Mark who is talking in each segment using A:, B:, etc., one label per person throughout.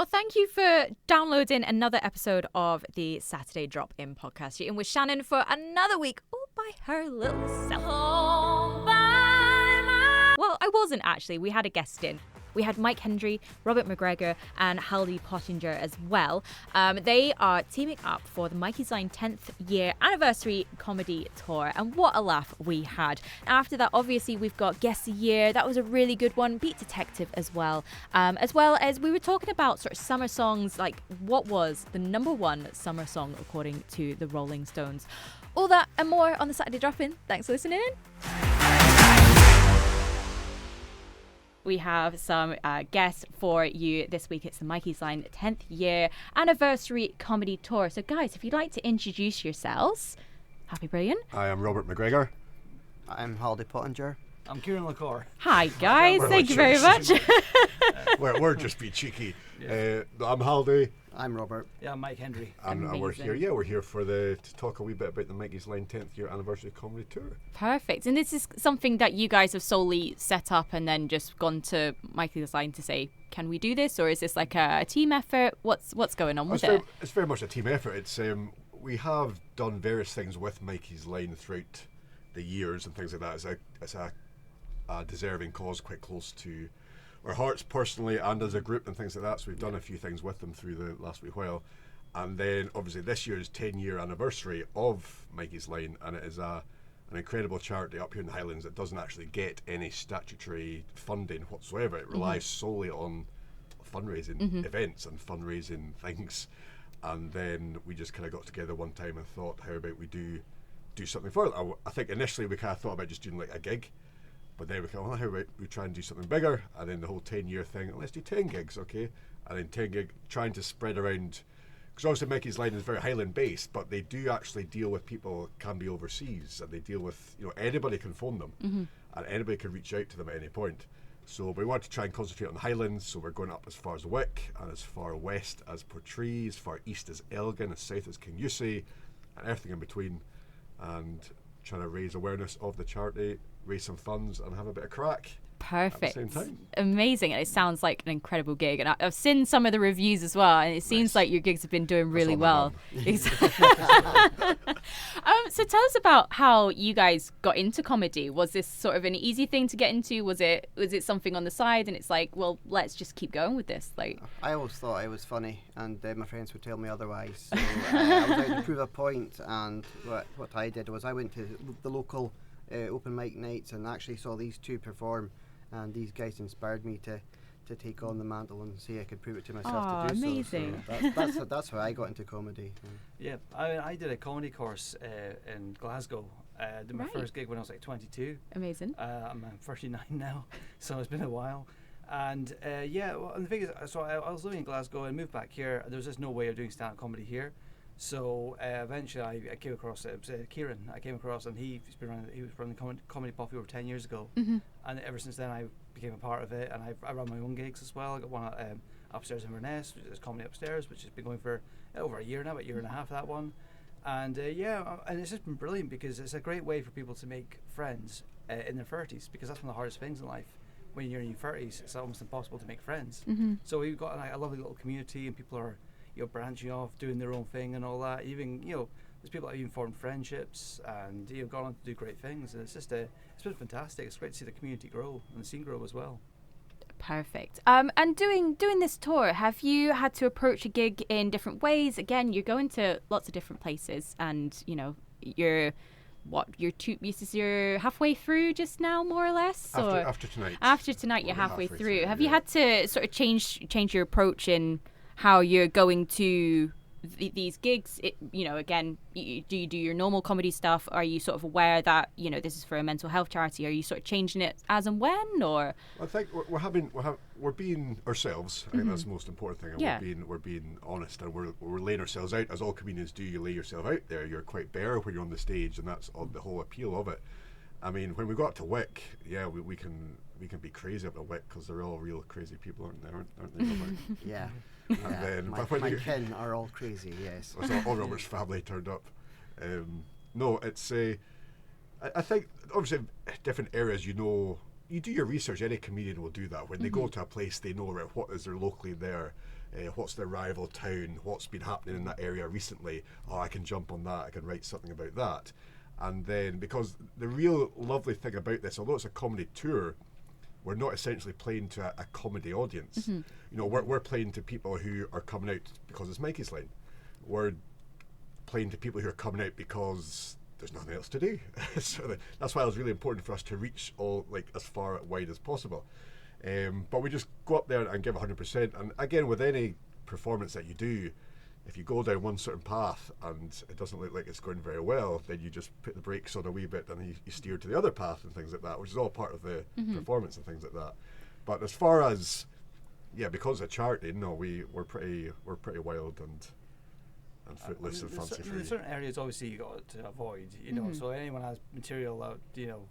A: Well, thank you for downloading another episode of the Saturday Drop-In podcast. You're in with Shannon for another week all by her little self. Well, I wasn't actually. We had a guest in. We had Mike Hendry, Robert McGregor, and Halde Pottinger as well. They are teaming up for the Mikeysline 10th year anniversary comedy tour, and what a laugh we had. After that, obviously, we've got Guest of the Year. That was a really good one. Beat Detective as well as we were talking about sort of summer songs, like what was the number one summer song according to the Rolling Stones. All that and more on the Saturday Drop-In. Thanks for listening in. We have some guests for you this week. It's the Mikeysline 10th year anniversary comedy tour. So guys, if you'd like to introduce yourselves. Happy Brilliant.
B: I am Robert McGregor.
C: I'm Halde Pottinger.
D: I'm Kieran LaCour.
A: Hi guys, thank you very much.
B: We're just be cheeky.
D: Yeah.
B: I'm Halde.
C: I'm Robert.
D: Yeah, I'm Mike Hendry.
B: And we're here. Yeah, we're here to talk a wee bit about the Mikeysline 10th year anniversary comedy tour.
A: Perfect. And this is something that you guys have solely set up and then just gone to Mikeysline to say, can we do this, or is this like a team effort? What's going on with it?
B: It's very much a team effort. It's we have done various things with Mikeysline throughout the years and things like that. It's a deserving cause, quite close to our hearts personally and as a group and things like that. So we've done a few things with them through the last wee while. And then obviously this year's 10-year anniversary of Mikeysline, and it is an incredible charity up here in the Highlands that doesn't actually get any statutory funding whatsoever. It relies solely on fundraising events and fundraising things. And then we just kind of got together one time and thought, how about we do something for it? I think initially we kind of thought about just doing like a gig. But then we thought, well, how about we try and do something bigger? And then the whole 10-year thing, let's do 10 gigs, okay? And then 10 gig, trying to spread around, because obviously Mikeysline is very Highland based, but they do actually deal with people can be overseas, and they deal with, anybody can phone them, and anybody can reach out to them at any point. So we want to try and concentrate on the Highlands, so we're going up as far as Wick, and as far west as Portree, as far east as Elgin, as south as Kingussie, and everything in between, and trying to raise awareness of the charity, raise some funds and have a bit of crack.
A: Perfect.
B: At the same time.
A: Amazing. And it sounds like an incredible gig. And I've seen some of the reviews as well, and it seems like your gigs have been doing really well. So tell us about how you guys got into comedy. Was this sort of an easy thing to get into? Was it something on the side and it's like, well, let's just keep going with this? Like,
C: I always thought I was funny, and my friends would tell me otherwise. So I was out to prove a point, and what I did was I went to the local open mic nights and actually saw these two perform, and these guys inspired me to take on the mantle and see I could prove it to myself to do
A: amazing.
C: so that's how I got into comedy.
D: Yeah, I did a comedy course in Glasgow. Did my first gig when I was like 22.
A: Amazing.
D: I'm 39 now, so it's been a while. And and the thing is, so I was living in Glasgow and moved back here. There was just no way of doing stand-up comedy here. So eventually I came across Kieran. I came across, and he was running Comedy Puffy over 10 years ago, and ever since then I became a part of it. And I run my own gigs as well. I got one upstairs in Inverness, which is Comedy Upstairs, which has been going for over a year now, about a year and a half, that one. And and it's just been brilliant because it's a great way for people to make friends in their 30s, because that's one of the hardest things in life. When you're in your 30s, it's almost impossible to make friends. So we've got a lovely little community, and people are branching off, doing their own thing and all that. Even there's people that have even formed friendships and gone on to do great things. And it's just it's been fantastic. It's great to see the community grow and the scene grow as well.
A: Perfect. And doing this tour, have you had to approach a gig in different ways? Again, you're going to lots of different places, and you're halfway through just now, more or less.
B: After tonight.
A: After tonight, you're halfway through. Have you had to sort of change your approach in how you're going to these gigs? Again, do you do your normal comedy stuff? Are you sort of aware that this is for a mental health charity? Are you sort of changing it as and when, or?
B: I think we're being ourselves. I think that's the most important thing. And we're being honest, and we're laying ourselves out as all comedians do. You lay yourself out there. You're quite bare when you're on the stage, and that's the whole appeal of it. I mean, when we got to Wick, we can be crazy up at Wick because they're all real crazy people, aren't they?
C: Yeah.
B: And then
C: my kin are all crazy, yes.
B: So all Robert's family turned up. No, it's I think obviously different areas, you do your research. Any comedian will do that. When they go to a place, they know what is there locally there. what's the rival town, what's been happening in that area recently. Oh, I can jump on that, I can write something about that. And then, because the real lovely thing about this, although it's a comedy tour, we're not essentially playing to a comedy audience. You know, we're playing to people who are coming out because it's Mikeysline. We're playing to people who are coming out because there's nothing else to do. So that's why it was really important for us to reach all, like, as far wide as possible. But we just go up there and give 100%. And again, with any performance that you do, if you go down one certain path and it doesn't look like it's going very well, then you just put the brakes on a wee bit and you steer to the other path and things like that, which is all part of the performance and things like that. But as far as, because it's a charity, no, we're pretty wild and footloose and fancy free.
D: There's certain areas obviously you got to avoid, you know. So anyone has material out, you know,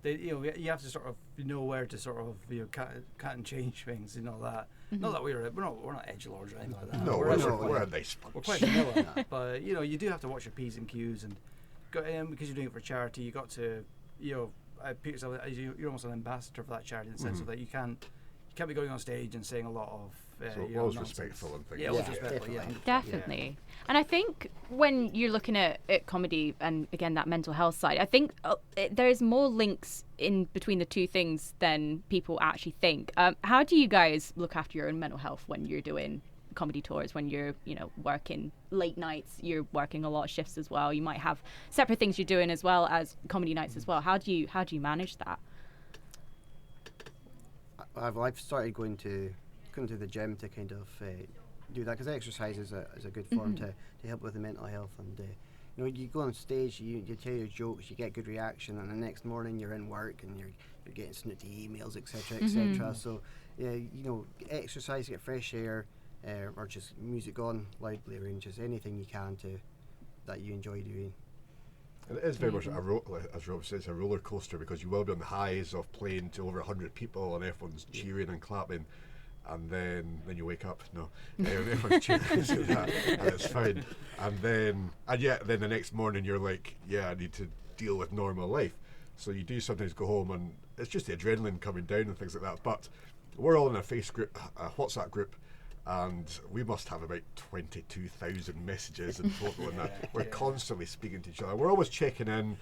D: you have to sort of know where to sort of cut and change things, you know that. Not that we're not edgelords or anything like that.
B: No, we're a nice bunch.
D: We're quite vanilla, but you know you do have to watch your P's and Q's and because you're doing it for charity, you got to put yourself as you're almost an ambassador for that charity in the sense of that you can't be going on stage and saying a lot of
B: always respectful and things.
D: Yeah, always respectful.
A: Definitely. And I think when you're looking at comedy and again that mental health side, I think there's more links in between the two things than people actually think. How do you guys look after your own mental health when you're doing comedy tours, when you're working late nights, you're working a lot of shifts as well, you might have separate things you're doing as well as comedy nights as well? How do you manage that?
C: I've started going to the gym to kind of do that, because exercise is a good form to help with the mental health. And you go on stage, you tell your jokes, you get good reaction, and the next morning you're in work and you're getting snooty emails, etc., etc. So exercise, get fresh air, or just music on loudly, or just anything you can that you enjoy doing.
B: And it is very much as Rob says, a roller coaster, because you will be on the highs of playing to over 100 people and everyone's cheering and clapping, and then you wake up. No, everyone's cheering and it's fine. And then the next morning you're like, I need to deal with normal life. So you do sometimes go home and it's just the adrenaline coming down and things like that. But we're all in a WhatsApp group. And we must have about 22,000 messages in total, and that we're constantly speaking to each other. We're always checking in,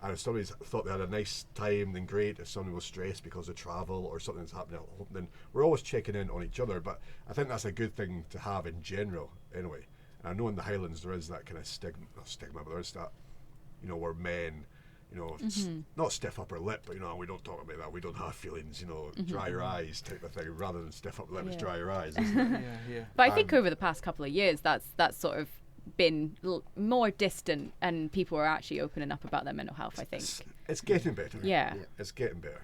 B: and if somebody's thought they had a nice time, then great. If somebody was stressed because of travel or something's happening at home, then we're always checking in on each other. But I think that's a good thing to have in general, anyway. And I know in the Highlands there is that kind of stigma, but there's that, we're men. Not stiff upper lip, but we don't talk about that. We don't have feelings, dry your eyes type of thing, rather than stiff upper lip, it's dry your eyes, isn't it?
A: Yeah. But I think over the past couple of years, that's sort of been more distant, and people are actually opening up about their mental health. I think
B: it's getting better.
A: Yeah,
B: it's getting better.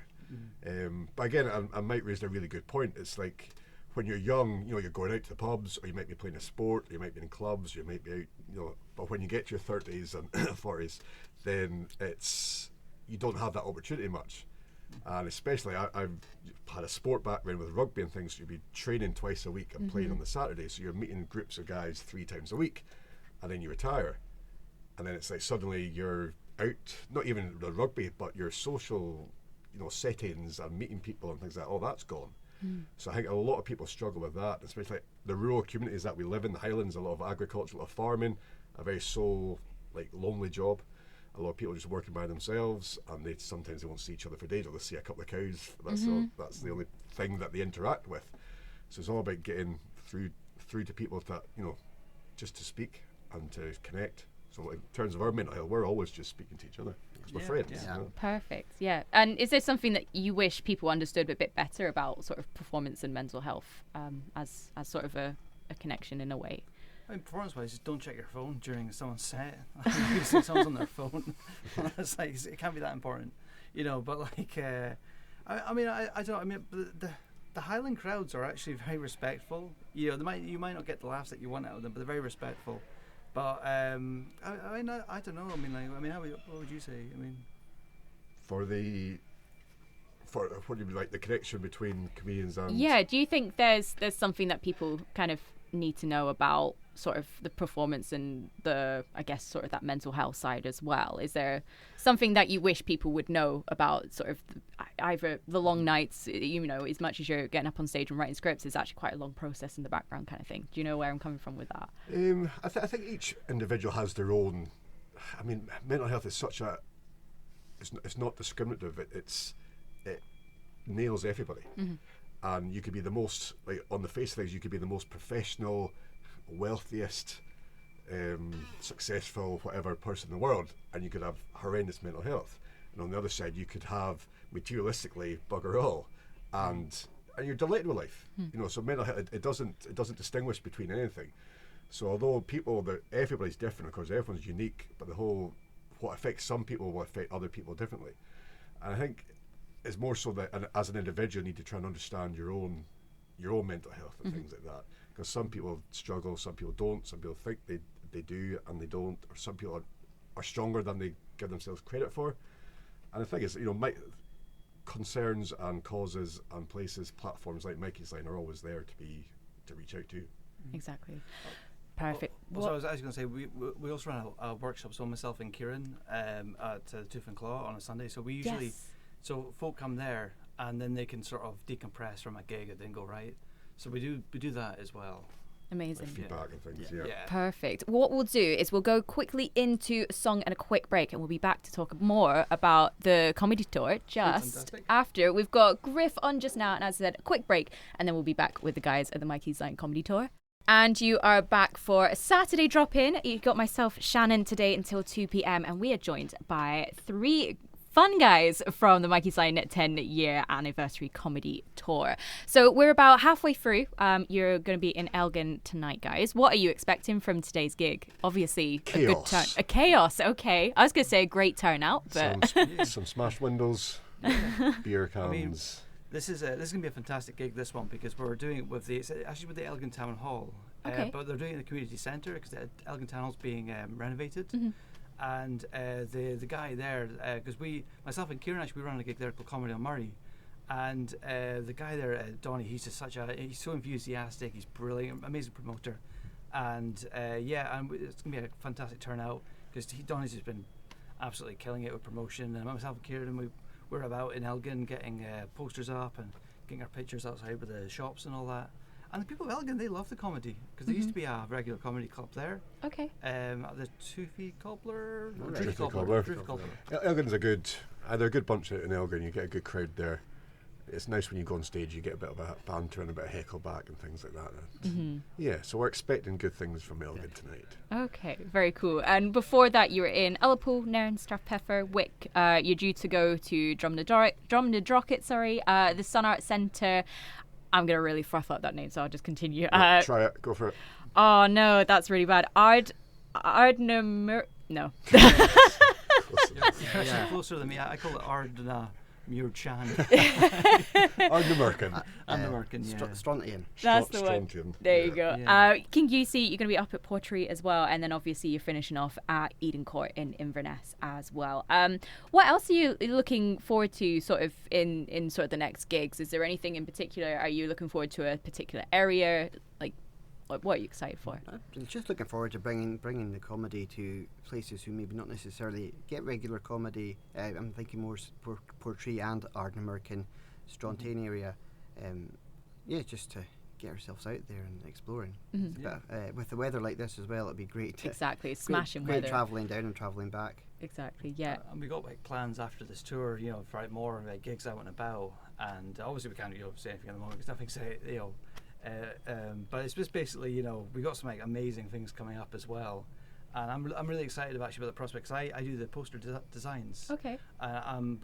B: But again, and Mike raised a really good point. It's like when you're young, you're going out to the pubs, or you might be playing a sport, or you might be in clubs, you might be out, But when you get to your 30s and 40s, then you don't have that opportunity much. And especially I've had a sport background with rugby and things, so you'd be training twice a week and playing on the Saturday, so you're meeting groups of guys 3 times a week, and then you retire, and then it's like suddenly you're out, not even the rugby, but your social settings and meeting people and things like that, all that's gone. So I think a lot of people struggle with that, especially the rural communities that we live in, the Highlands, a lot of agriculture, a lot of farming, a very lonely job. A lot of people are just working by themselves, and sometimes they won't see each other for days, or they'll see a couple of cows. That's the only thing that they interact with. So it's all about getting through to people that just to speak and to connect. So in terms of our mental health, we're always just speaking to each other because we're friends.
C: Yeah.
A: Perfect. Yeah. And is there something that you wish people understood a bit better about sort of performance and mental health as sort of a connection in a way?
D: I mean, performance-wise, just don't check your phone during someone's set. If someone's on their phone, it's like it can't be that important, But I don't know. I mean, the Highland crowds are actually very respectful. You might not get the laughs that you want out of them, but they're very respectful. But I don't know. What would you say? I mean,
B: for what do you mean, like the connection between comedians and?
A: Yeah. Do you think there's something that people kind of need to know about sort of the performance and the, I guess, sort of that mental health side as well? Is there something that you wish people would know about sort of either the long nights, as much as you're getting up on stage and writing scripts, it's actually quite a long process in the background kind of thing. Do you know where I'm coming from with that?
B: I think each individual has their own. I mean, mental health is such a. It's not discriminative. It nails everybody, and you could be the most, like, on the face of things, you could be the most professional, wealthiest, successful, whatever person in the world, and you could have horrendous mental health. And on the other side, you could have materialistically bugger all, and you're delighted with life. So mental health, it doesn't distinguish between anything. So although everybody's different, of course, everyone's unique, but what affects some people will affect other people differently. And I think it's more so that as an individual, you need to try and understand your own mental health and things like that. Because some people struggle, some people don't, some people think they do and they don't, or some people are stronger than they give themselves credit for. And the thing is, concerns and causes and places, platforms like Mikeysline are always there to reach out to.
A: Exactly. Perfect.
D: Also, I was going to say, we also run a workshop, so myself and Kieran, at Tooth and Claw on a Sunday. So we usually, so folk come there and then they can sort of decompress from a gig that didn't go right. So we do that as well.
A: Amazing.
B: Like feedback and things, yeah.
A: Perfect. What we'll do is we'll go quickly into a song and a quick break, and we'll be back to talk more about the comedy tour just after. We've got Griff on just now, and as I said, a quick break, and then we'll be back with the guys at the Mikeysline comedy tour. And you are back for a Saturday drop-in. You got myself, Shannon, today until 2 p.m. And we are joined by 3 fun guys from the Mikeysline 10-year anniversary comedy tour. So we're about halfway through. You're going to be in Elgin tonight, guys. What are you expecting from today's gig? Obviously,
B: chaos.
A: A good turn. A chaos, okay. I was going to say a great turnout, but...
B: Some smashed windows, beer cans...
D: This is going to be a fantastic gig, this one, because we're doing it with the Elgin Town Hall.
A: Okay.
D: But they're doing it in the community centre because the Elgin Town Hall's being renovated. And the guy there, because myself and Kieran actually run a gig there called Comedy on Murray. And the guy there, Donnie, he's just he's so enthusiastic, he's brilliant, amazing promoter. And and it's going to be a fantastic turnout because Donnie's just been absolutely killing it with promotion. And myself and Kieran, we're about in Elgin getting posters up and getting our pictures outside with the shops and all that. And the people of Elgin, they love the comedy because there used to be a regular comedy club there.
A: Okay.
D: The Toothy Cobbler?
B: Toothy Cobbler. Elgin's they're a good bunch out in Elgin. You get a good crowd there. It's nice when you go on stage, you get a bit of a banter and a bit of heckle back and things like that. Yeah, so we're expecting good things from Elgin tonight. Okay,
A: very cool. And before that, you were in Ullapool, Nairn, Strathpeffer, Wick. You're due to go to Drumnadrocket, the Sun Art Centre. I'm going to really froth up that name, so I'll just continue.
B: Try it, go for it.
A: Oh, no, that's really bad. No.
D: You're closer than me. I call it Ardna. Muir-chan.
B: Ardnamurkin.
D: Yeah.
A: Strontian. That's the one. There you go.
D: Yeah.
A: King Juicy, you're going to be up at Pottery as well, and then obviously you're finishing off at Eden Court in Inverness as well. What else are you looking forward to sort of in sort of the next gigs? Is there anything in particular? Are you looking forward to a particular area? Like, what are you excited for?
C: I'm just looking forward to bringing the comedy to places who maybe not necessarily get regular comedy. I'm thinking more Portree and Ardnamurkin, Strontian area. Just to get ourselves out there and exploring. But, with the weather like this as well, it'd be great.
A: Exactly, smashing
C: great
A: weather.
C: Travelling down and travelling back.
A: Exactly, yeah.
D: And we got plans after this tour, for more gigs out and about. And obviously we can't say anything at the moment because nothing say but it's just basically we got some amazing things coming up as well, and I'm really excited about the prospects. I do the poster designs.
A: Okay.
D: I'm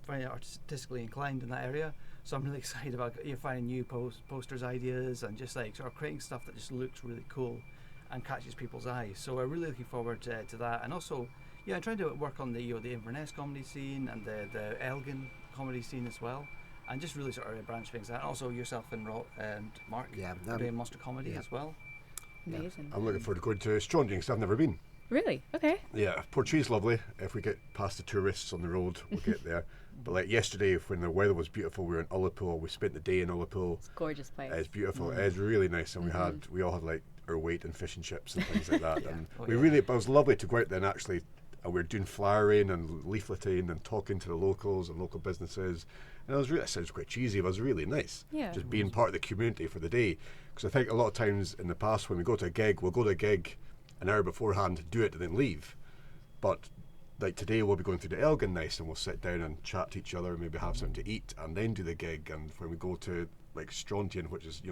D: very artistically inclined in that area, so I'm really excited about finding new posters ideas and just sort of creating stuff that just looks really cool and catches people's eyes. So we're really looking forward to that, and also I'm trying to work on the Inverness comedy scene and the Elgin comedy scene as well. And just really sort of branch things out. Also yourself and Mark doing Monster Comedy as well.
A: Amazing.
B: I'm looking forward to going to Strontian because I've never been.
A: Really? Okay.
B: Yeah, Portree's lovely. If we get past the tourists on the road, we'll get there. But like yesterday, when the weather was beautiful, we were in Ullapool. We spent the day in Ullapool.
A: It's a gorgeous place.
B: It's beautiful. It's really nice, and we all had our weight in fish and chips and things like that. And
D: Oh,
B: we
D: yeah.
B: really, but it was lovely to go out there and actually, and we were doing flyering and leafleting and talking to the locals and local businesses. And it was really, it sounds quite cheesy, but it was really nice.
A: Yeah.
B: Just being part of the community for the day. Because I think a lot of times in the past when we go to a gig, we'll go to a gig an hour beforehand, do it and then leave. But like today we'll be going through the Elgin nice and we'll sit down and chat to each other, maybe have something to eat and then do the gig. And when we go to like Strontian, which is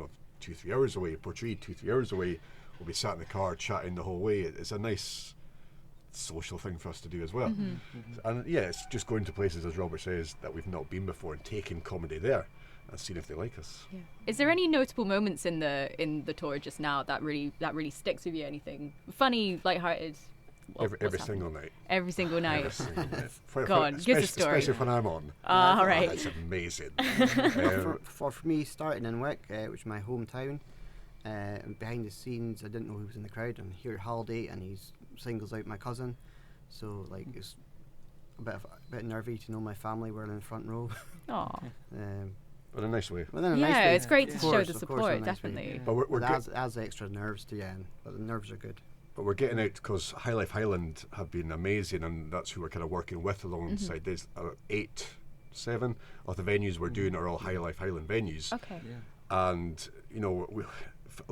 B: 2-3 hours away, Portree 2-3 hours away, we'll be sat in the car chatting the whole way. It's a nice social thing for us to do as well. And yeah, it's just going to places, as Robert says, that we've not been before and taking comedy there and seeing if they like us.
A: Yeah. Is there any notable moments in the tour just now that really sticks with you? Anything funny, lighthearted?
B: Every single night.
A: Every single night.
B: Every single night.
A: Go on, give us a story.
B: Especially when I'm on.
A: All right.
B: It's amazing.
C: For me, starting in Wick, which is my hometown, behind the scenes, I didn't know who was in the crowd. I'm here at Halde, and he singles out my cousin. So like it's a bit nervy to know my family were in the front row.
A: Aw.
B: But in a nice way.
C: But in a
A: Yeah,
C: nice way.
A: it's great to
C: Of
A: show
C: course,
A: the
C: of course,
A: support,
C: in a nice way.
A: definitely.
B: But we're
C: But
B: get-
C: adds extra nerves to but the nerves are good.
B: But we're getting out because High Life Highland have been amazing, and that's who we're kind of working with alongside. There's 7 of the venues we're doing are all High Life Highland venues.
A: Okay.
D: Yeah.
B: And a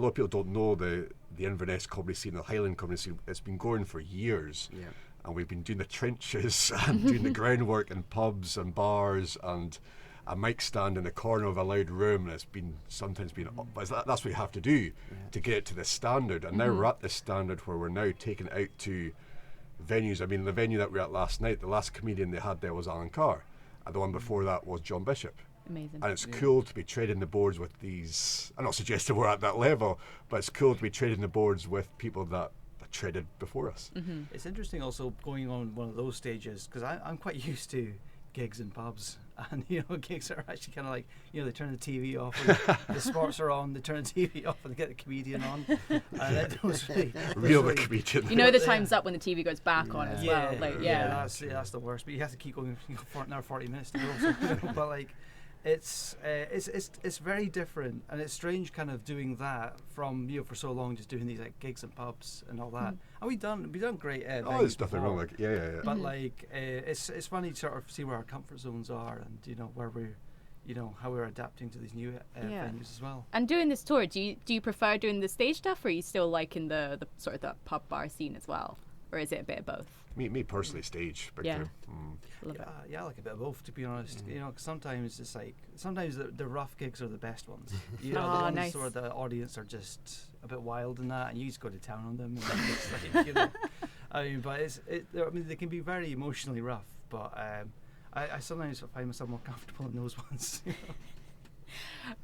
B: lot of people don't know the Inverness comedy scene, the Highland comedy scene. It's been going for years,
C: Yeah.
B: and we've been doing the trenches and doing the groundwork in pubs and bars and a mic stand in the corner of a loud room, and it's been sometimes been but that's what you have to do to get it to this standard. And now we're at this standard where we're now taking it out to venues. I mean, the venue that we were at last night, the last comedian they had there was Alan Carr, and the one before that was John Bishop.
A: Amazing.
B: And it's cool to be trading the boards with these. I'm not suggesting we're at that level, but it's cool to be trading the boards with people that traded before us.
D: It's interesting also going on one of those stages because I'm quite used to gigs in pubs, and gigs are actually kind of like they turn the TV off, and the sports are on, they turn the TV off, and they get the comedian on, and it was
B: Real
D: really,
B: comedian.
A: the time's up when the TV goes back on as well. Like,
D: that's the worst. But you have to keep going for another 40 minutes to go. So, but like, it's very different, and it's strange kind of doing that from for so long, just doing these like gigs and pubs and all that. And we've done great.
B: Oh, there's nothing wrong. Like, yeah.
D: But like, it's funny to sort of see where our comfort zones are, and where we're, how we're adapting to these new venues as well.
A: And doing this tour, do you prefer doing the stage stuff, or are you still liking the sort of the pub bar scene as well, or is it a bit of both?
B: Me personally, stage. Big
A: Yeah.
B: time.
A: Love it.
D: Yeah, I like a bit of both, to be honest. 'Cause sometimes it's like the rough gigs are the best ones. The ones
A: nice.
D: where the audience are just a bit wild in that, and you just go to town on them. And it's like, I mean, but they can be very emotionally rough. But I sometimes find myself more comfortable in those ones.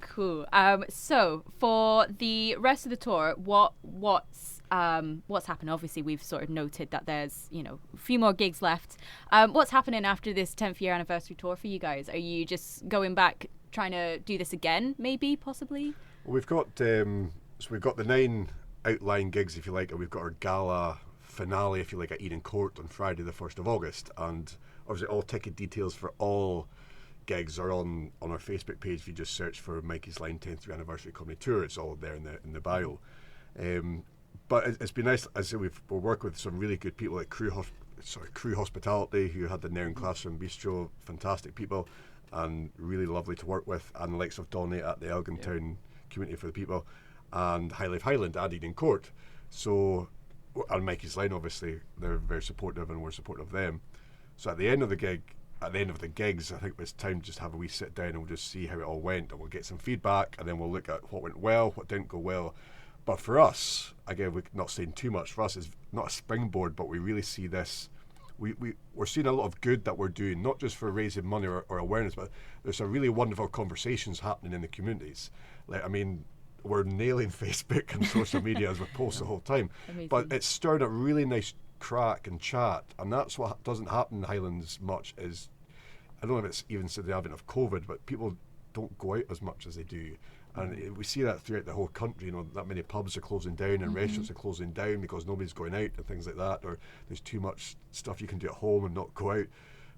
A: Cool. So for the rest of the tour, what's happened? Obviously, we've sort of noted that there's a few more gigs left. What's happening after this 10th year anniversary tour for you guys? Are you just going back, trying to do this again? Maybe, possibly.
B: Well, we've got we've got the 9 outlying gigs, if you like, and we've got our gala finale, if you like, at Eden Court on Friday, the 1st of August, and obviously all ticket details for all gigs are on our Facebook page. If you just search for Mikeysline 10th year anniversary comedy tour, it's all there in the bio. But it's been nice. As I say, we're working with some really good people like Crew Hospitality, who had the Nairn Classroom Bistro, fantastic people, and really lovely to work with, and the likes of Donny at the Elgin Town Community for the People, and High Life Highland at Eden Court. So, and Mikey's Line, obviously, they're very supportive, and we're supportive of them. So at the end of the gigs, I think it's time to just have a wee sit down and we'll just see how it all went, and we'll get some feedback, and then we'll look at what went well, what didn't go well. But for us, again, we're not saying too much. For us, it's not a springboard, but we really see this. We're seeing a lot of good that we're doing, not just for raising money or awareness, but there's some really wonderful conversations happening in the communities. Like, I mean, we're nailing Facebook and social media as we post the whole time.
A: Amazing.
B: But it's stirred a really nice crack and chat, and that's what doesn't happen in Highlands much. Is I don't know if it's even since the advent of COVID, but people don't go out as much as they do. And we see that throughout the whole country. That many pubs are closing down and restaurants are closing down because nobody's going out and things like that, or there's too much stuff you can do at home and not go out.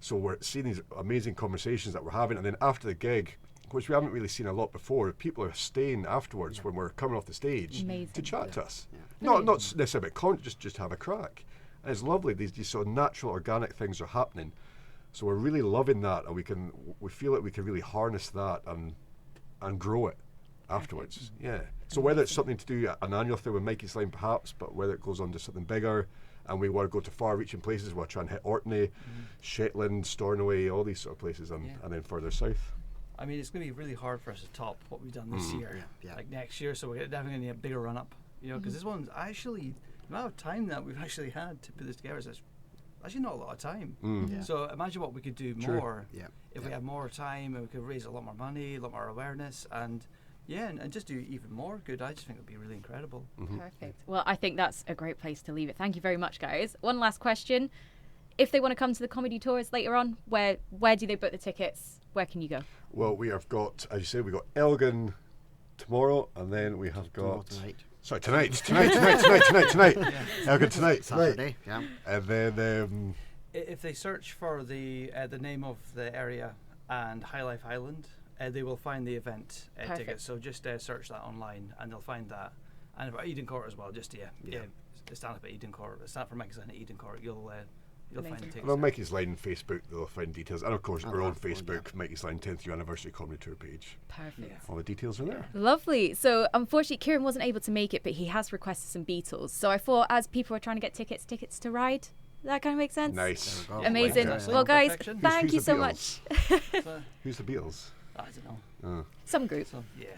B: So we're seeing these amazing conversations that we're having, and then after the gig, which we haven't really seen a lot before. People are staying afterwards when we're coming off the stage
A: Amazing.
B: to chat to us.
C: Yeah.
B: Not necessarily about content, just have a crack. And it's lovely. These sort of natural, organic things are happening. So we're really loving that, and we feel like we can really harness that and grow it afterwards. Yeah. So whether it's something to do an annual thing with Mikeysline perhaps, but whether it goes on to something bigger, and we want to go to far-reaching places, we want to try and hit Orkney, Shetland, Stornoway, all these sort of places, and then further south.
D: I mean, it's going to be really hard for us to top what we've done this year, like next year. So we're definitely going to need a bigger run-up, because this one's actually, the amount of time that we've actually had to put this together is actually not a lot of time. So imagine what we could do more if we had more time, and we could raise a lot more money, a lot more awareness, and just do even more good. I just think it would be really incredible.
A: Perfect. Well, I think that's a great place to leave it. Thank you very much, guys. One last question. If they want to come to the comedy tours later on, where do they book the tickets? Where can you go?
B: Well, we have got, as you say, we've got Elgin tomorrow, and then we have got... tonight. Elgin tonight.
C: Saturday, yeah.
B: And then...
D: If they search for the name of the area and High Life Highland, they will find the event tickets. So just search that online, and they'll find that. And about Eden Court as well. Just stand up at Eden Court. Stand up for Mikeysline at Eden Court. You'll find the tickets.
B: And on Mikeysline Facebook, they'll find details, and of course our own Facebook, Mikeysline 10th Year Anniversary Comedy Tour page.
A: Perfect.
B: All the details are there.
A: Lovely. So unfortunately, Kieran wasn't able to make it, but he has requested some Beatles. So I thought, as people are trying to get tickets to ride, that kind of makes sense.
B: Nice.
A: Amazing.
B: Like
A: well, guys,
D: Perfection.
A: thank you
B: the
A: so
B: Beatles?
A: much.
B: Who's the Beatles?
D: I don't know.
A: Some group.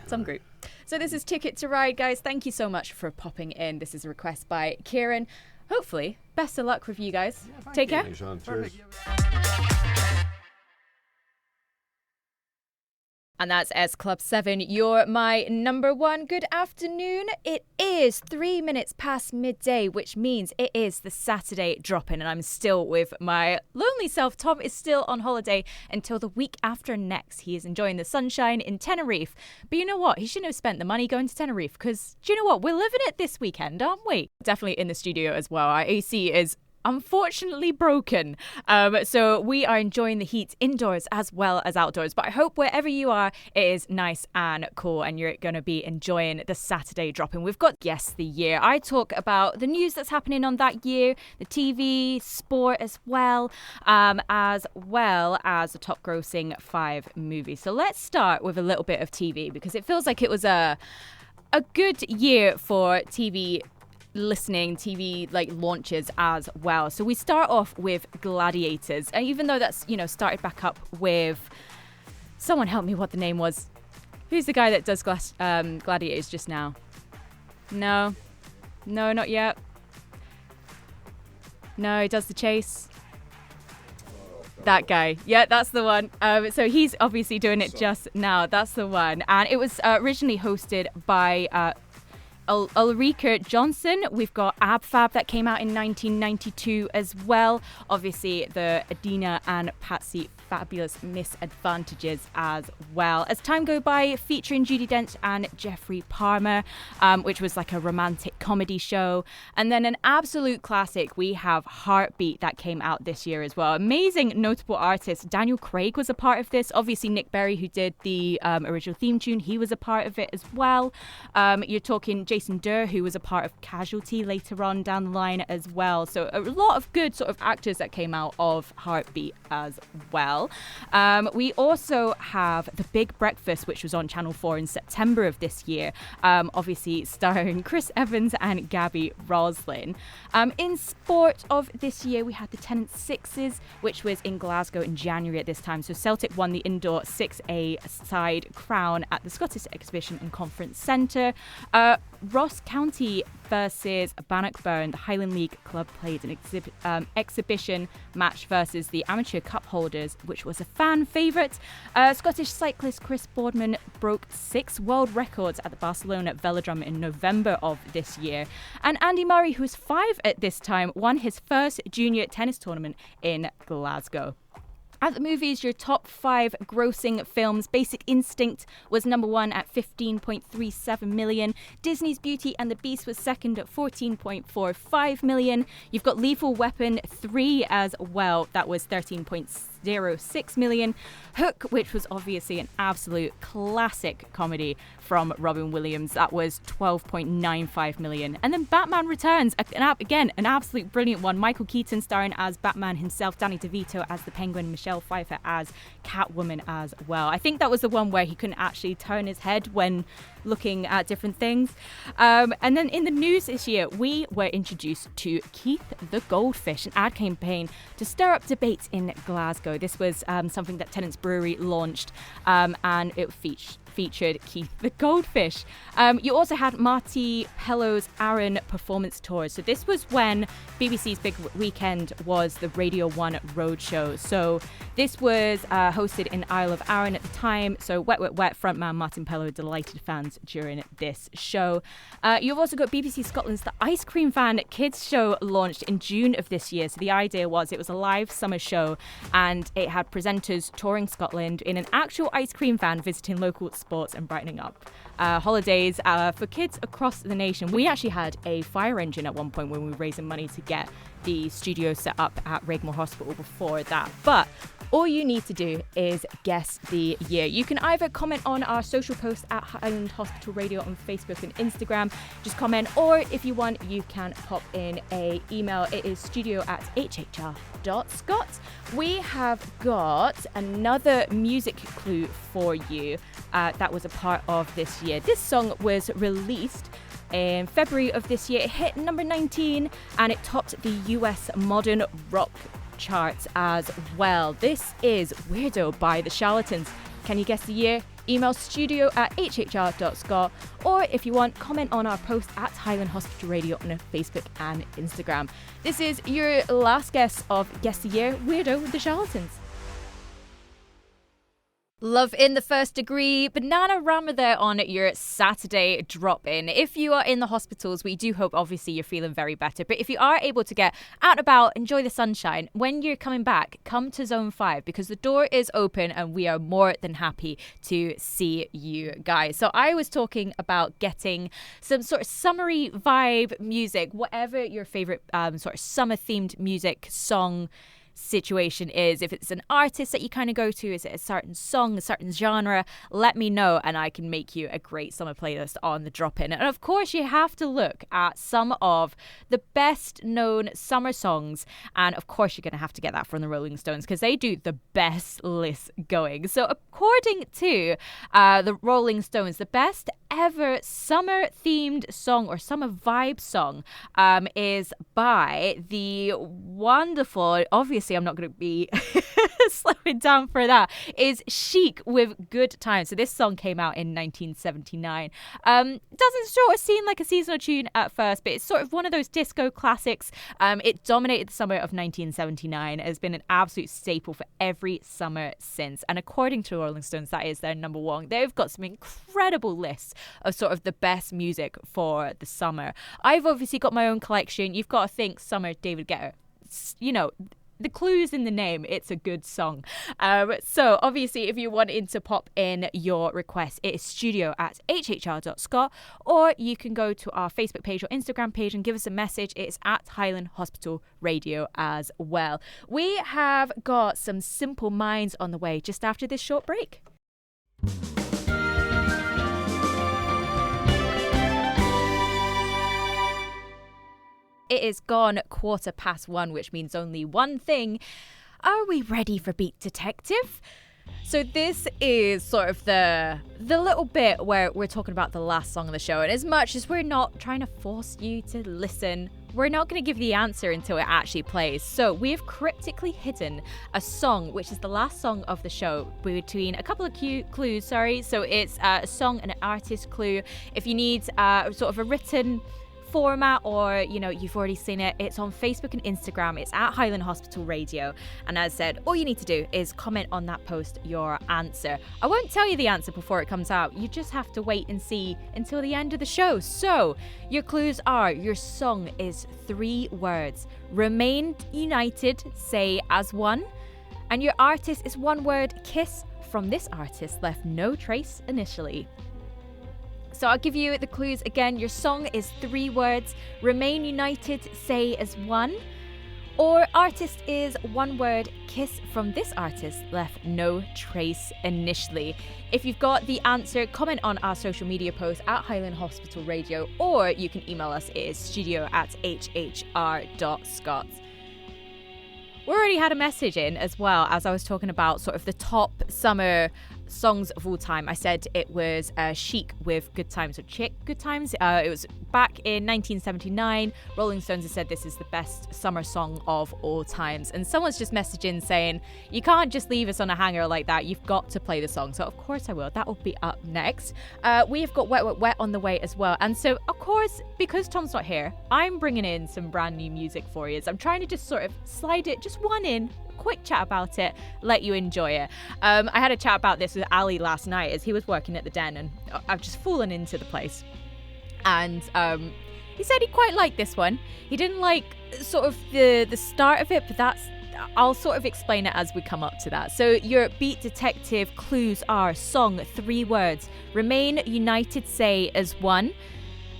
A: Some group. So this is Ticket to Ride, guys. Thank you so much for popping in. This is a request by Kieran. Hopefully, best of luck with you guys. Take care.
B: Thanks, Sean. Cheers.
A: And that's S Club 7. You're my number one. Good afternoon. It is 3 minutes past midday, which means it is the Saturday drop-in, and I'm still with my lonely self. Tom is still on holiday until the week after next. He is enjoying the sunshine in Tenerife. But you know what? He shouldn't have spent the money going to Tenerife, because do you know what? We're living it this weekend, aren't we? Definitely in the studio as well. Our AC is unfortunately broken. So we are enjoying the heat indoors as well as outdoors. But I hope wherever you are, it is nice and cool and you're going to be enjoying the Saturday drop-in. We've got Guess the Year. I talk about the news that's happening on that year, the TV, sport as well as the top grossing 5 movies. So let's start with a little bit of TV, because it feels like it was a good year for TV launches as well. So we start off with Gladiators, and even though that's started back up with, someone help me what the name was. Who's the guy that does Gladiators just now? No, not yet. No, he does The Chase. That guy. Yeah, that's the one. So he's obviously doing it just now. That's the one. And it was originally hosted by Ulrika Johnson. We've got Ab Fab that came out in 1992 as well. Obviously, the Adina and Patsy Fabulous Misadvantages as well. As Time Go By, featuring Judi Dench and Jeffrey Palmer, which was like a romantic comedy show. And then an absolute classic, we have Heartbeat that came out this year as well. Amazing notable artists. Daniel Craig was a part of this. Obviously, Nick Berry, who did the original theme tune, he was a part of it as well. You're talking Jason Durr, who was a part of Casualty later on down the line as well. So a lot of good sort of actors that came out of Heartbeat as well. We also have The Big Breakfast, which was on Channel 4 in September of this year, obviously starring Chris Evans and Gabby Roslin. In sport of this year, we had the Tennant Sixes, which was in Glasgow in January at this time. So Celtic won the indoor 6A side crown at the Scottish Exhibition and Conference Centre. Ross County versus Bannockburn, the Highland League club played an exhibition match versus the Amateur Cup holders, which was a fan favourite. Scottish cyclist Chris Boardman broke 6 world records at the Barcelona Velodrome in November of this year. And Andy Murray, who's 5 at this time, won his first junior tennis tournament in Glasgow. At the movies, your top 5 grossing films, Basic Instinct was number 1 at 15.37 million. Disney's Beauty and the Beast was second at 14.45 million. You've got Lethal Weapon 3 as well. That was 13.6 1.06 million. Hook, which was obviously an absolute classic comedy from Robin Williams, that was 12.95 million. And then Batman Returns, again, an absolute brilliant one. Michael Keaton starring as Batman himself, Danny DeVito as the Penguin, Michelle Pfeiffer as Catwoman as well. I think that was the one where he couldn't actually turn his head when looking at different things. And then in the news this year, we were introduced to Keith the Goldfish, an ad campaign to stir up debates in Glasgow. This was something that Tennent's Brewery launched, and it featured Keith the Goldfish. You also had Marty Pello's Arran performance tour. So this was when BBC's big weekend was the Radio 1 Roadshow. So this was hosted in Isle of Arran at the time. So Wet Wet Wet frontman Martin Pello delighted fans during this show. You've also got BBC Scotland's The Ice Cream Van Kids Show launched in June of this year. So the idea was it was a live summer show and it had presenters touring Scotland in an actual ice cream van visiting local sports and brightening up holidays for kids across the nation. We actually had a fire engine at one point when we were raising money to get the studio set up at Regmore Hospital before that. But all you need to do is guess the year. You can either comment on our social posts at Highland Hospital Radio on Facebook and Instagram. Just comment, or if you want, you can pop in a email. It is studio@hhr.scot. We have got another music clue for you that was a part of this year. This song was released in February of this year. It hit number 19 and it topped the US modern rock charts as well. This is Weirdo by the Charlatans. Can you guess the year? Email studio@hhr.scot, or if you want, comment on our post at Highland Hospital Radio on Facebook and Instagram. This is your last guess of Guess the Year, Weirdo with the Charlatans. Love in the First Degree, Banana Rama there on your Saturday drop-in. If you are in the hospitals, we do hope obviously you're feeling very better. But if you are able to get out and about, enjoy the sunshine, when you're coming back, come to Zone 5 because the door is open and we are more than happy to see you guys. So I was talking about getting some sort of summery vibe music, whatever your favourite sort of summer-themed music song situation is. If it's an artist that you kind of go to, is it a certain song, a certain genre, let me know and I can make you a great summer playlist on the drop-in. And of course you have to look at some of the best known summer songs, and of course you're going to have to get that from the Rolling Stones because they do the best list going. So according to the Rolling Stones, the best ever summer themed song or summer vibe song is by the wonderful, obviously I'm not going to be slowing down for that, is Chic with Good Times. So this song came out in 1979. Doesn't sort of seem like a seasonal tune at first, but it's sort of one of those disco classics. It dominated the summer of 1979. It has been an absolute staple for every summer since. And according to Rolling Stones, that is their number one. They've got some incredible lists of sort of the best music for the summer. I've obviously got my own collection. You've got to think summer David Guetta. You know, the clue's in the name. It's a good song. So obviously if you wanted to pop in your request, it is studio@hhr.scot, or you can go to our Facebook page or Instagram page and give us a message. It's at Highland Hospital Radio as well. We have got some Simple Minds on the way just after this short break. It is gone 1:15, which means only one thing. Are we ready for Beat Detective? So this is sort of the little bit where we're talking about the last song of the show. And as much as we're not trying to force you to listen, we're not going to give the answer until it actually plays. So we have cryptically hidden a song, which is the last song of the show, between a couple of clues. So it's a song and an artist clue. If you need sort of a written format, or you know you've already seen it, it's on Facebook and Instagram. It's at Highland Hospital Radio, and as I said, all you need to do is comment on that post your answer. I won't tell you the answer before it comes out. You just have to wait and see until the end of the show. So your clues are: your song is 3 words, remain united, say as one, and your artist is 1 word, kiss from this artist left no trace initially. So I'll give you the clues again. Your song is 3 words, remain united, say as one, Or artist is one word, kiss from this artist left no trace initially. If you've got the answer, comment on our social media post at Highland Hospital Radio, or you can email us. It is studio@hhr.scot. We already had a message in as well, as I was talking about sort of the top summer songs of all time. I said it was Chic with Good Times, or Chick Good Times. It was back in 1979. Rolling Stones have said this is the best summer song of all times. And someone's just messaging saying, you can't just leave us on a hanger like that. You've got to play the song. So of course I will. That will be up next. We've got Wet, Wet, Wet on the way as well. And so, of course, because Tom's not here, I'm bringing in some brand new music for you. I'm trying to just sort of slide it, just one in, quick chat about it, let you enjoy it. I had a chat about this with Ali last night as he was working at the Den, and I've just fallen into the place. And he said he quite liked this one. He didn't like sort of the start of it, but I'll sort of explain it as we come up to that. So your beat detective clues are song, 3 words, remain united, say as one,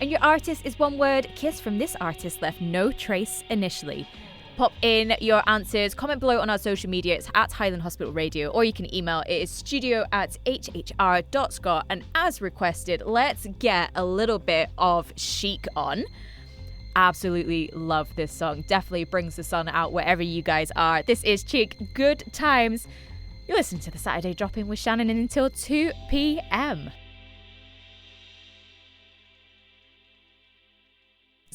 A: and your artist is one word, kiss from this artist left no trace initially. Pop in your answers, comment below on our social media. It's at Highland Hospital Radio, or you can email. It is studio@hhr.scot. And as requested, let's get a little bit of Chic on. Absolutely love this song. Definitely brings the sun out wherever you guys are. This is Chic, Good Times. You're listening to the Saturday Drop-In with Shannon until 2 p.m.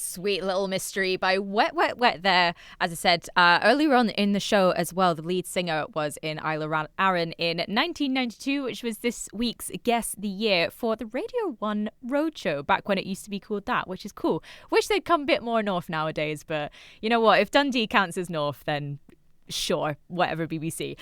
A: Sweet Little Mystery by Wet, Wet, Wet there. As I said earlier on in the show as well, the lead singer was in Isla Arran in 1992, which was this week's Guess the Year for the Radio 1 Roadshow, back when it used to be called that, which is cool. Wish they'd come a bit more north nowadays, but you know what? If Dundee counts as north, then sure, whatever, BBC.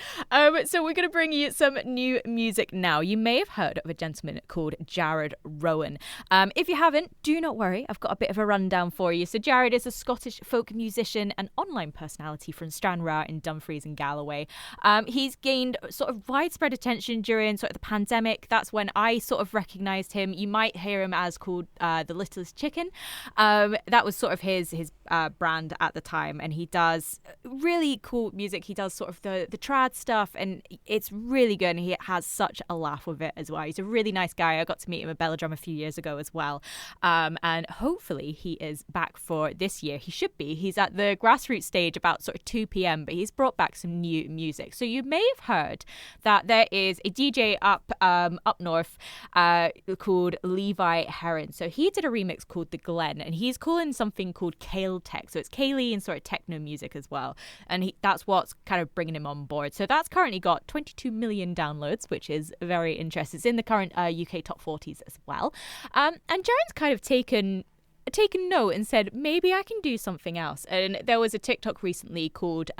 A: So we're going to bring you some new music now. You may have heard of a gentleman called Jared Rowan. If you haven't, do not worry. I've got a bit of a rundown for you. So Jared is a Scottish folk musician and online personality from Stranraer in Dumfries and Galloway. He's gained sort of widespread attention during sort of the pandemic. That's when I sort of recognised him. You might hear him as called The Littlest Chicken. That was sort of his brand at the time, and he does really cool music. He does sort of the trad stuff, and it's really good, and he has such a laugh with it as well. He's a really nice guy. I got to meet him at Belladrum a few years ago as well, and hopefully he is back for this year. He should be. He's at the Grassroots stage about sort of 2 p.m, but he's brought back some new music. So you may have heard that there is a DJ up north called Levi Heron. So he did a remix called The Glen, and he's calling something called Kale Tech. So it's Kaylee and sort of techno music as well, and that's what's kind of bringing him on board. So that's currently got 22 million downloads, which is very interesting. It's in the current UK top 40s as well. And Jaren's kind of taken note and said, maybe I can do something else. And there was a TikTok recently called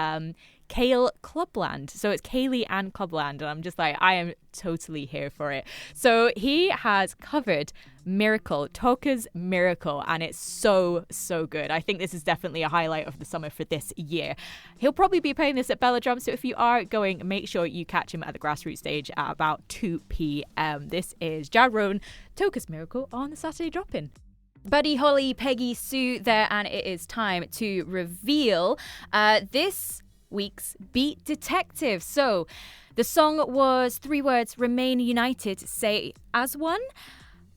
A: Kale Clubland. So it's Kaylee and Clubland, and I'm just like, I am totally here for it. So he has covered Miracle, Toka's Miracle, and it's so good. I think this is definitely a highlight of the summer for this year. He'll probably be playing this at Belladrum, so if you are going, make sure you catch him at the Grassroots stage at about 2 p.m. This is Jared Rowan, Toka's Miracle on the Saturday Drop-In. Buddy Holly, Peggy Sue there, and it is time to reveal this week's Beat Detective. So the song was 3 words, remain united, say as one.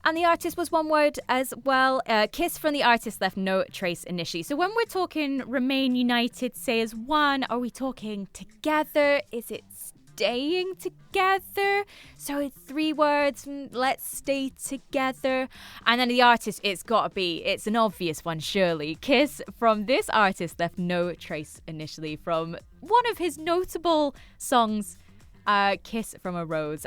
A: And the artist was 1 word as well. Kiss from the artist left no trace initially. So when we're talking remain united, say as one, are we talking together? Is it staying together? So it's 3 words, let's stay together. And then the artist, it's an obvious one, surely. Kiss from this artist left no trace initially, from one of his notable songs, Kiss from a Rose.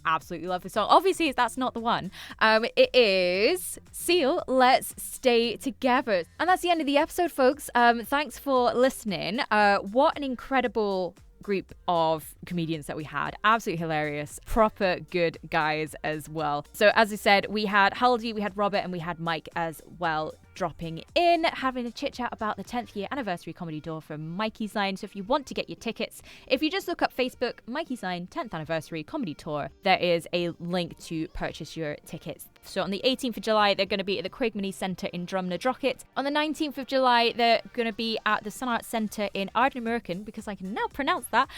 A: Absolutely love the song. Obviously, that's not the one. It is Seal, Let's Stay Together. And that's the end of the episode, folks. Thanks for listening. What an incredible group of comedians that we had. Absolutely hilarious. Proper good guys as well. So as I said, we had Halde, we had Robert, and we had Mike as well. dropping in, having a chit chat about the 10th year anniversary comedy tour from Mikeysline. So if you want to get your tickets, if you just look up Facebook, Mikeysline 10th anniversary comedy tour, there is a link to purchase your tickets. So on the 18th of July, they're going to be at the Craigmany Centre in Drumnadrochit. On the 19th of July, they're going to be at the Sun Arts Centre in Ardnamurchan, because I can now pronounce that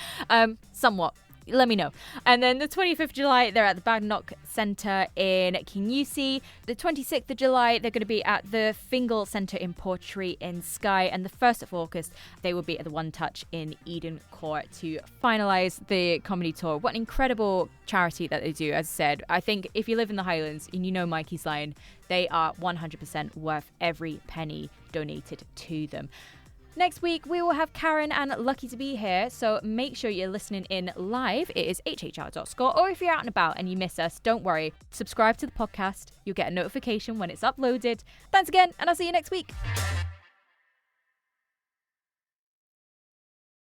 A: somewhat. Let me know. And then the 25th of July, they're at the Badenoch Centre in Kinussie. The 26th of July, they're going to be at the Fingal Centre in Portree in Skye. And the 1st of August, they will be at the One Touch in Eden Court to finalise the comedy tour. What an incredible charity that they do. As I said, I think if you live in the Highlands and you know Mikeysline, they are 100% worth every penny donated to them. Next week, we will have Karen and Lucky to be here, so make sure you're listening in live. It is hhr.score, or if you're out and about and you miss us, don't worry. Subscribe to the podcast. You'll get a notification when it's uploaded. Thanks again, and I'll see you next week.